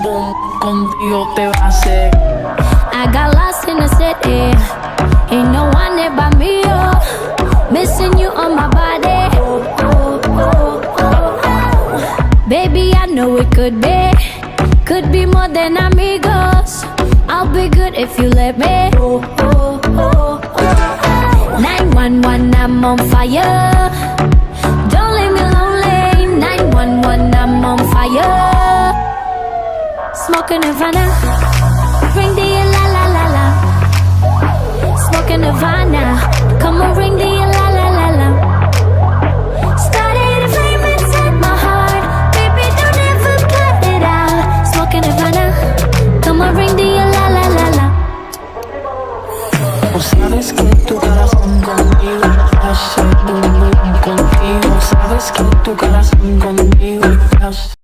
Boom, contigo te va a hacer. I got lost in the city. Ain't no one there but me, oh. Missing you on my body. Oh, oh, oh, oh, oh. Baby, I know it could be more than amigos. I'll be good if you let me. Oh, oh, oh, oh. 911, I'm on fire. Don't leave me lonely. 911, I'm on fire. Smoking Havana, ring the la la la la. Smoking Havana, come on, ring the la la la la. Started a flame inside my heart, baby, don't ever cut it out. Smoking Havana, come on, ring the la la la la. O sabes que tu corazón conmigo hace boom boom contigo. Sabes que tu corazón conmigo hace